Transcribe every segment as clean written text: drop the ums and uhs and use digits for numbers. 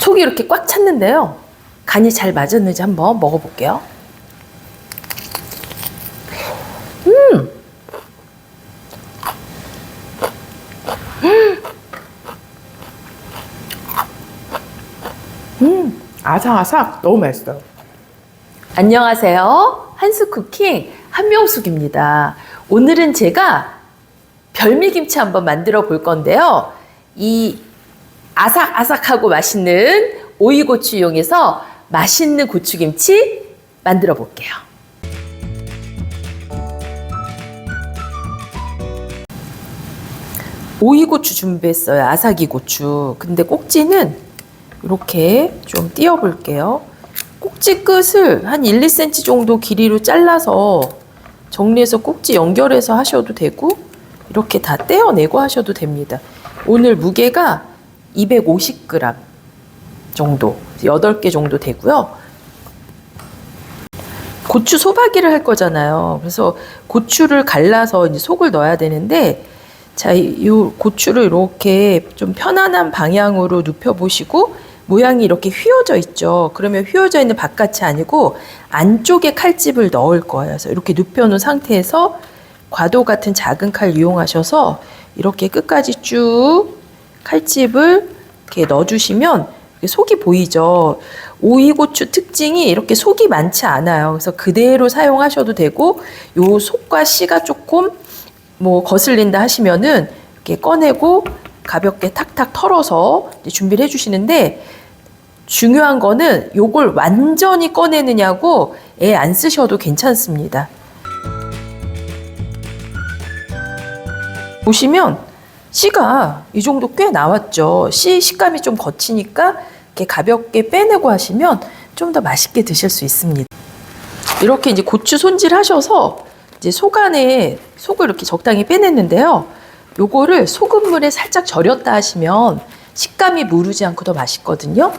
속이 이렇게 꽉 찼는데요. 간이 잘 맞았는지 한번 먹어볼게요. 아삭아삭 너무 맛있어요. 안녕하세요. 한숙쿠킹 한명숙입니다. 오늘은 제가 별미김치 한번 만들어 볼 건데요. 이 아삭아삭하고 맛있는 오이고추 이용해서 맛있는 고추김치 만들어 볼게요. 오이고추 준비했어요. 아삭이 고추. 근데 꼭지는 이렇게 좀 띄워 볼게요. 꼭지 끝을 한 1, 2cm 정도 길이로 잘라서 정리해서 꼭지 연결해서 하셔도 되고 이렇게 다 떼어내고 하셔도 됩니다. 오늘 무게가 250g 정도, 8개 정도 되고요. 고추 소박이를 할 거잖아요. 그래서 고추를 갈라서 이제 속을 넣어야 되는데, 자, 이 고추를 이렇게 좀 편안한 방향으로 눕혀 보시고 모양이 이렇게 휘어져 있죠. 그러면 휘어져 있는 바깥이 아니고 안쪽에 칼집을 넣을 거예요. 그래서 이렇게 눕혀 놓은 상태에서 과도 같은 작은 칼 이용하셔서 이렇게 끝까지 쭉 칼집을 이렇게 넣어주시면 속이 보이죠. 오이고추 특징이 이렇게 속이 많지 않아요. 그래서 그대로 사용하셔도 되고, 요 속과 씨가 조금 거슬린다 하시면은 이렇게 꺼내고 가볍게 탁탁 털어서 준비를 해주시는데, 중요한 거는 요걸 완전히 꺼내느냐고 애 안 쓰셔도 괜찮습니다. 보시면 씨가 이 정도 꽤 나왔죠. 씨 식감이 좀 거치니까 이렇게 가볍게 빼내고 하시면 좀 더 맛있게 드실 수 있습니다. 이렇게 이제 고추 손질하셔서 이제 속 안에 속을 이렇게 적당히 빼냈는데요. 요거를 소금물에 살짝 절였다 하시면 식감이 무르지 않고 더 맛있거든요.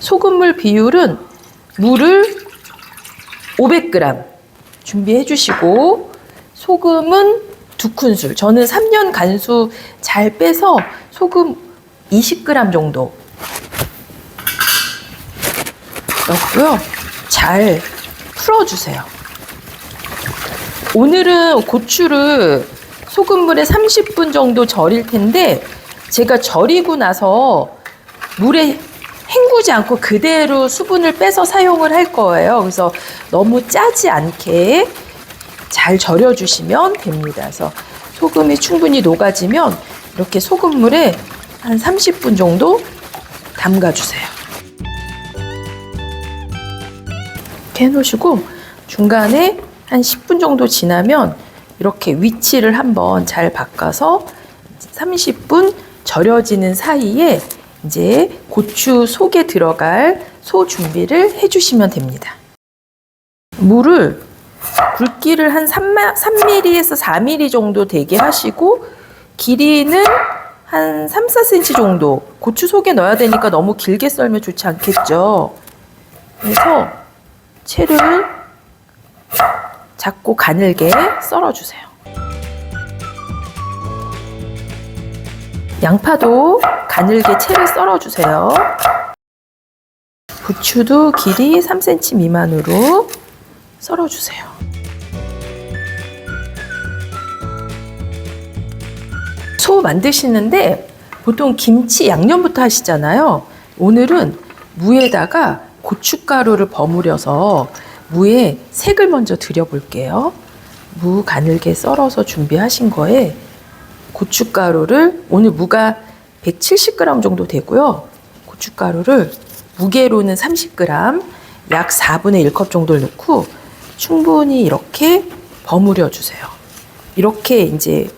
소금물 비율은 물을 500g 준비해 주시고, 소금은 2큰술, 저는 3년 간수 잘 빼서 소금 20g 정도 넣고요. 잘 풀어주세요. 오늘은 고추를 소금물에 30분 정도 절일 텐데, 제가 절이고 나서 물에 헹구지 않고 그대로 수분을 빼서 사용을 할 거예요. 그래서 너무 짜지 않게 잘 절여주시면 됩니다. 그래서 소금이 충분히 녹아지면 이렇게 소금물에 한 30분 정도 담가주세요. 이렇게 해놓으시고 중간에 한 10분 정도 지나면 이렇게 위치를 한번 잘 바꿔서 30분 절여지는 사이에 이제 고추 속에 들어갈 소 준비를 해주시면 됩니다. 물을 굵기를 한 3mm에서 4mm 정도 되게 하시고, 길이는 한 3, 4cm 정도, 고추 속에 넣어야 되니까 너무 길게 썰면 좋지 않겠죠. 그래서 채를 작고 가늘게 썰어주세요. 양파도 가늘게 채를 썰어주세요. 부추도 길이 3cm 미만으로 썰어주세요. 소 만드시는데 보통 김치 양념부터 하시잖아요. 오늘은 무에다가 고춧가루를 버무려서 무에 색을 먼저 들여볼게요. 무 가늘게 썰어서 준비하신 거에 고춧가루를, 오늘 무가 170g 정도 되고요. 고춧가루를 무게로는 30g, 약 4분의 1컵 정도를 넣고 충분히 이렇게 버무려 주세요. 이렇게 이제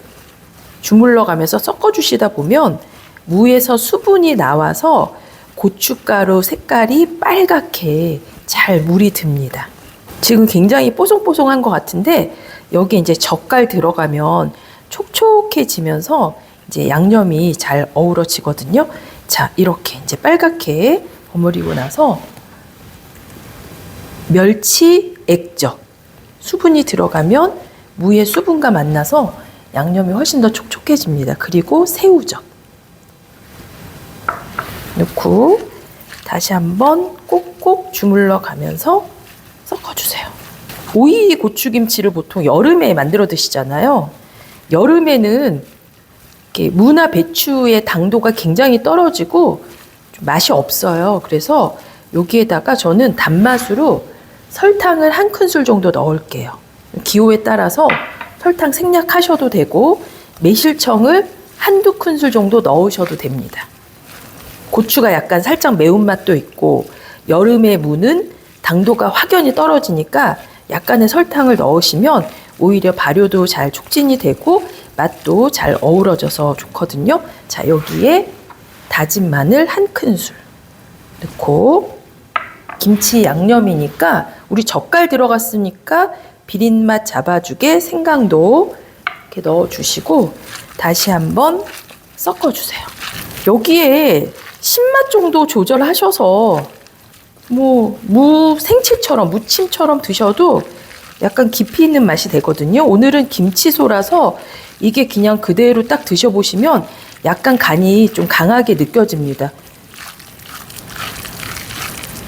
주물러 가면서 섞어 주시다 보면 무에서 수분이 나와서 고춧가루 색깔이 빨갛게 잘 물이 듭니다. 지금 굉장히 뽀송뽀송한 것 같은데 여기 이제 젓갈 들어가면 촉촉해지면서 이제 양념이 잘 어우러지거든요. 자, 이렇게 이제 빨갛게 버무리고 나서 멸치 액젓, 수분이 들어가면 무의 수분과 만나서 양념이 훨씬 더 촉촉해집니다. 그리고 새우젓. 넣고 다시 한번 꼭꼭 주물러 가면서 섞어주세요. 오이 고추김치를 보통 여름에 만들어 드시잖아요. 여름에는 이렇게 무나 배추의 당도가 굉장히 떨어지고 좀 맛이 없어요. 그래서 여기에다가 저는 단맛으로 설탕을 1큰술 정도 넣을게요. 기호에 따라서 설탕 생략하셔도 되고 매실청을 1~2큰술 정도 넣으셔도 됩니다. 고추가 약간 살짝 매운맛도 있고 여름에 무는 당도가 확연히 떨어지니까 약간의 설탕을 넣으시면 오히려 발효도 잘 촉진이 되고 맛도 잘 어우러져서 좋거든요. 자, 여기에 다진 마늘 1큰술 넣고 김치 양념이니까 우리 젓갈 들어갔으니까 비린맛 잡아주게 생강도 이렇게 넣어주시고 다시 한번 섞어주세요. 여기에 신맛 정도 조절하셔서 무 생채처럼 무침처럼 드셔도 약간 깊이 있는 맛이 되거든요. 오늘은 김치소라서 이게 그냥 그대로 딱 드셔보시면 약간 간이 좀 강하게 느껴집니다.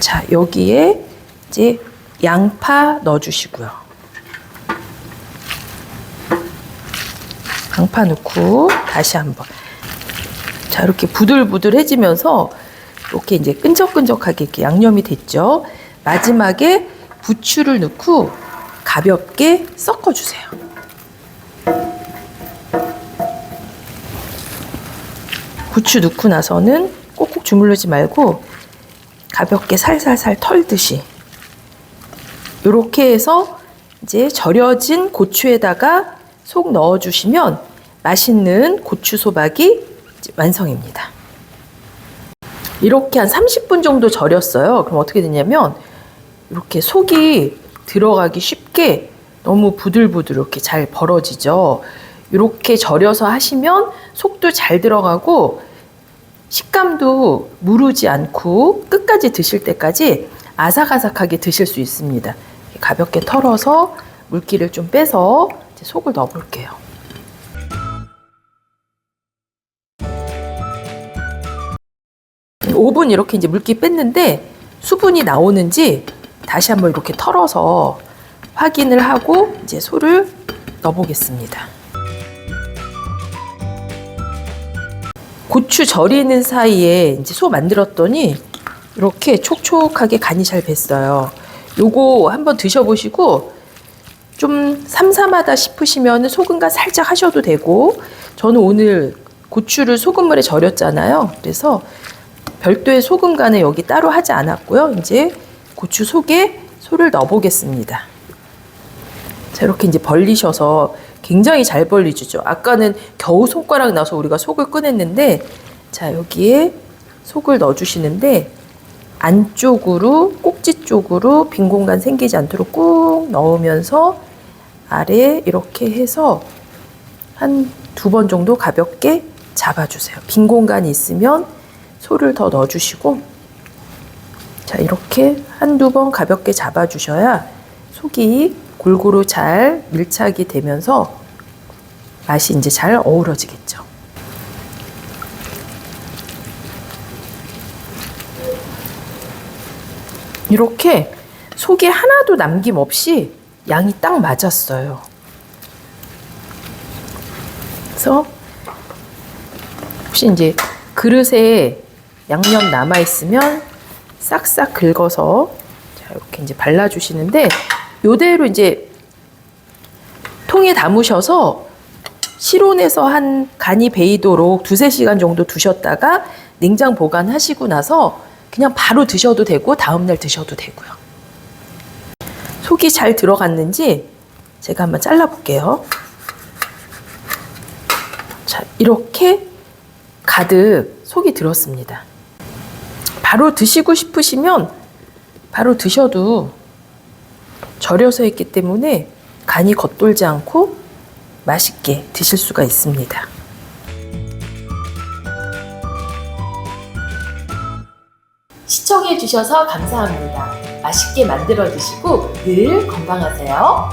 자, 여기에 이제 양파 넣어주시고요. 양파 넣고 다시 한번. 자, 이렇게 부들부들해지면서 이렇게 이제 끈적끈적하게 이렇게 양념이 됐죠. 마지막에 부추를 넣고 가볍게 섞어주세요. 부추 넣고 나서는 꼭꼭 주물르지 말고 가볍게 살살살 털듯이 이렇게 해서 이제 절여진 고추에다가 속 넣어주시면 맛있는 고추 소박이 완성입니다. 이렇게 한 30분 정도 절였어요. 그럼 어떻게 되냐면 이렇게 속이 들어가기 쉽게 너무 부들부들 이렇게 잘 벌어지죠. 이렇게 절여서 하시면 속도 잘 들어가고 식감도 무르지 않고 끝까지 드실 때까지 아삭아삭하게 드실 수 있습니다. 가볍게 털어서 물기를 좀 빼서 이제 속을 넣어 볼게요. 오븐 이렇게 이제 물기 뺐는데 수분이 나오는지 다시 한번 이렇게 털어서 확인을 하고 이제 소를 넣어 보겠습니다. 고추 절이는 사이에 이제 소 만들었더니 이렇게 촉촉하게 간이 잘 뱄어요. 요거 한번 드셔보시고 좀 삼삼하다 싶으시면 소금간 살짝 하셔도 되고, 저는 오늘 고추를 소금물에 절였잖아요. 그래서 별도의 소금간을 여기 따로 하지 않았고요. 이제 고추 속에 소를 넣어 보겠습니다. 자, 이렇게 이제 벌리셔서 굉장히 잘 벌리죠. 아까는 겨우 손가락 나서 우리가 속을 꺼냈는데, 자, 여기에 속을 넣어 주시는데 안쪽으로, 꼭지 쪽으로 빈 공간 생기지 않도록 꾹 넣으면서 아래 이렇게 해서 한 2번 정도 가볍게 잡아주세요. 빈 공간이 있으면 소를 더 넣어주시고, 자, 이렇게 1~2번 가볍게 잡아주셔야 속이 골고루 잘 밀착이 되면서 맛이 이제 잘 어우러지겠죠. 이렇게 속에 하나도 남김없이 양이 딱 맞았어요. 그래서 혹시 이제 그릇에 양념 남아있으면 싹싹 긁어서 자, 이렇게 이제 발라주시는데, 요대로 이제 통에 담으셔서 실온에서 한 간이 배이도록 2~3시간 정도 두셨다가 냉장 보관하시고 나서 그냥 바로 드셔도 되고 다음날 드셔도 되고요. 속이 잘 들어갔는지 제가 한번 잘라볼게요. 자, 이렇게 가득 속이 들었습니다. 바로 드시고 싶으시면 바로 드셔도 절여서 했기 때문에 간이 겉돌지 않고 맛있게 드실 수가 있습니다. 시청해 주셔서 감사합니다. 맛있게 만들어 드시고 늘 건강하세요.